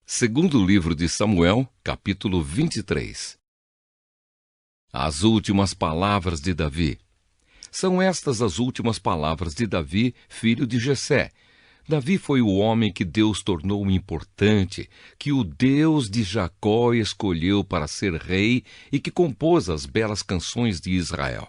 Segundo livro de Samuel, capítulo 23. As últimas palavras de Davi. São estas as últimas palavras de Davi, filho de Jessé. Davi foi o homem que Deus tornou importante, que o Deus de Jacó escolheu para ser rei e que compôs as belas canções de Israel.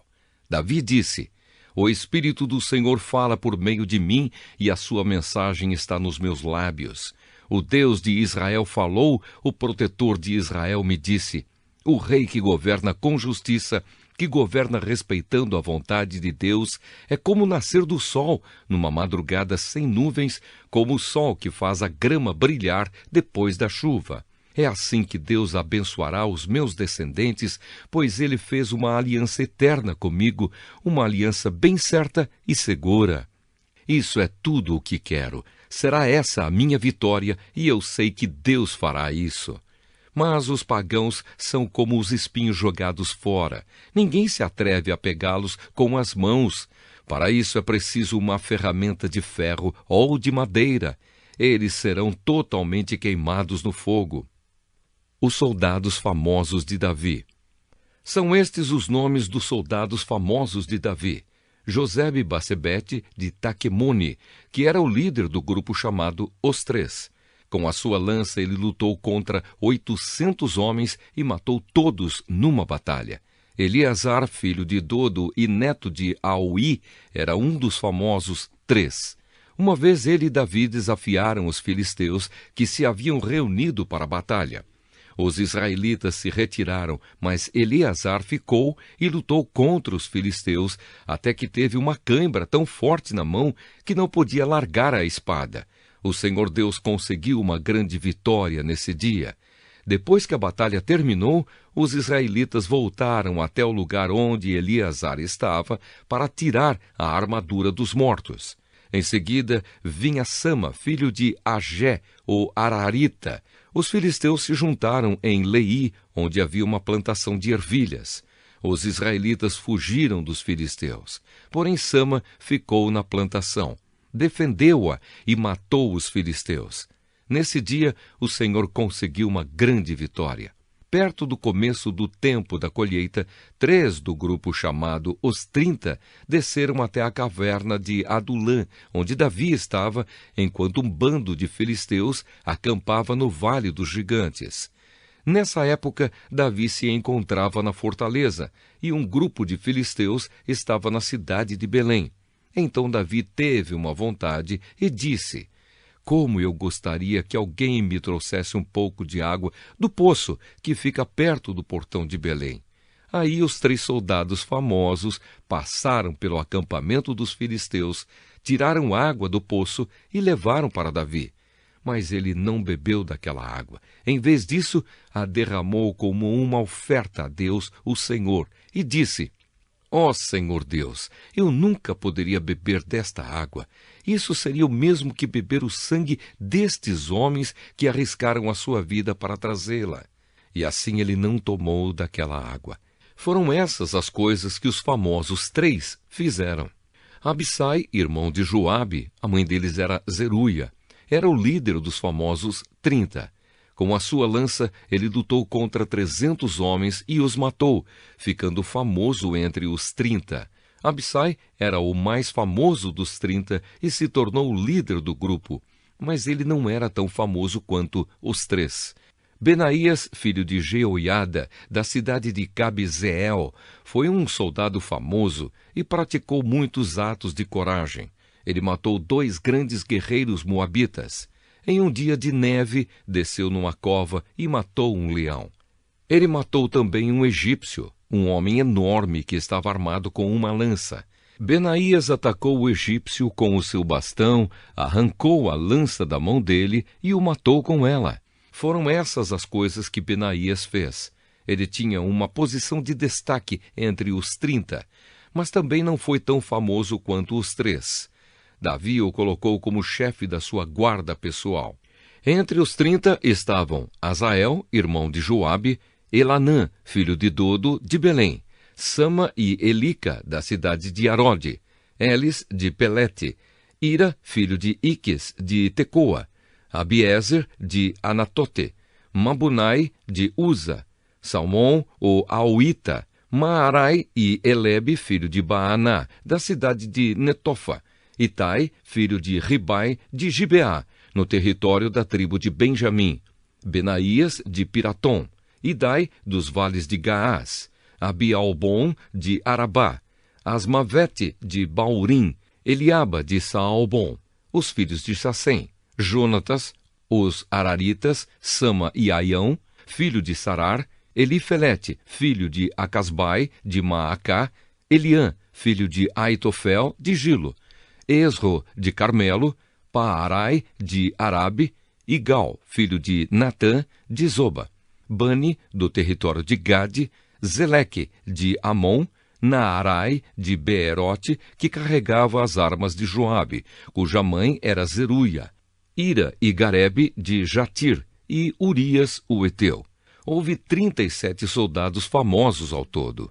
Davi disse: "O Espírito do Senhor fala por meio de mim e a sua mensagem está nos meus lábios. O Deus de Israel falou, o protetor de Israel me disse: o rei que governa com justiça, que governa respeitando a vontade de Deus, é como o nascer do sol, numa madrugada sem nuvens, como o sol que faz a grama brilhar depois da chuva. É assim que Deus abençoará os meus descendentes, pois ele fez uma aliança eterna comigo, uma aliança bem certa e segura. Isso é tudo o que quero. Será essa a minha vitória, e eu sei que Deus fará isso. Mas os pagãos são como os espinhos jogados fora. Ninguém se atreve a pegá-los com as mãos. Para isso é preciso uma ferramenta de ferro ou de madeira. Eles serão totalmente queimados no fogo." Os soldados famosos de Davi. São estes os nomes dos soldados famosos de Davi: Josebe-Basebete de Taquemone, que era o líder do grupo chamado Os Três. Com a sua lança ele lutou contra 800 homens e matou todos numa batalha. Eleazar, filho de Dodo e neto de Aui, era um dos famosos Três. Uma vez ele e Davi desafiaram os filisteus que se haviam reunido para a batalha. Os israelitas se retiraram, mas Eleazar ficou e lutou contra os filisteus, até que teve uma cãibra tão forte na mão que não podia largar a espada. O Senhor Deus conseguiu uma grande vitória nesse dia. Depois que a batalha terminou, os israelitas voltaram até o lugar onde Eleazar estava para tirar a armadura dos mortos. Em seguida, vinha Sama, filho de Agé, ou Ararita. Os filisteus se juntaram em Leí, onde havia uma plantação de ervilhas. Os israelitas fugiram dos filisteus. Porém, Sama ficou na plantação. Defendeu-a e matou os filisteus. Nesse dia, o Senhor conseguiu uma grande vitória. Perto do começo do tempo da colheita, 3 do grupo chamado Os 30 desceram até a caverna de Adulã, onde Davi estava, enquanto um bando de filisteus acampava no Vale dos Gigantes. Nessa época, Davi se encontrava na fortaleza, e um grupo de filisteus estava na cidade de Belém. Então Davi teve uma vontade e disse: "Como eu gostaria que alguém me trouxesse um pouco de água do poço que fica perto do portão de Belém." Aí os 3 soldados famosos passaram pelo acampamento dos filisteus, tiraram água do poço e levaram para Davi. Mas ele não bebeu daquela água. Em vez disso, a derramou como uma oferta a Deus, o Senhor, e disse: "Ó Senhor Deus, eu nunca poderia beber desta água. Isso seria o mesmo que beber o sangue destes homens que arriscaram a sua vida para trazê-la." E assim ele não tomou daquela água. Foram essas as coisas que os famosos 3 fizeram. Abissai, irmão de Joabe, a mãe deles era Zeruia, era o líder dos famosos 30. Com a sua lança, ele lutou contra 300 homens e os matou, ficando famoso entre os 30. Abissai era o mais famoso dos 30 e se tornou o líder do grupo, mas ele não era tão famoso quanto os 3. Benaías, filho de Jeoiada, da cidade de Cabzeel, foi um soldado famoso e praticou muitos atos de coragem. Ele matou 2 grandes guerreiros moabitas. Em um dia de neve, desceu numa cova e matou um leão. Ele matou também um egípcio, um homem enorme que estava armado com uma lança. Benaías atacou o egípcio com o seu bastão, arrancou a lança da mão dele e o matou com ela. Foram essas as coisas que Benaías fez. Ele tinha uma posição de destaque entre os 30, mas também não foi tão famoso quanto os 3. Davi o colocou como chefe da sua guarda pessoal. Entre os 30 estavam Azael, irmão de Joabe, Elanã, filho de Dodo, de Belém, Sama e Elica, da cidade de Arode, Elis, de Pelete, Ira, filho de Iques, de Tecoa, Abiezer, de Anatote, Mabunai, de Uza, Salmão, o Auita, Maarai e Elebe, filho de Baaná, da cidade de Netofa, Itai, filho de Ribai, de Gibeá, no território da tribo de Benjamim, Benaías, de Piratom, Idai, dos vales de Gaás, Abialbom, de Arabá, Asmavete, de Baurim, Eliaba, de Saalbom, os filhos de Sassém, Jonatas, os Araritas, Sama e Aião, filho de Sarar, Elifelete, filho de Acasbai, de Maacá, Eliã, filho de Aitofel, de Gilo, Esro, de Carmelo, Paarai, de Arabe, Igal, filho de Natã, de Zoba, Bani, do território de Gade, Zeleque, de Amon, Naarai, de Beerote, que carregava as armas de Joabe, cuja mãe era Zeruia, Ira e Garebe, de Jatir, e Urias, o Eteu. Houve 37 soldados famosos ao todo.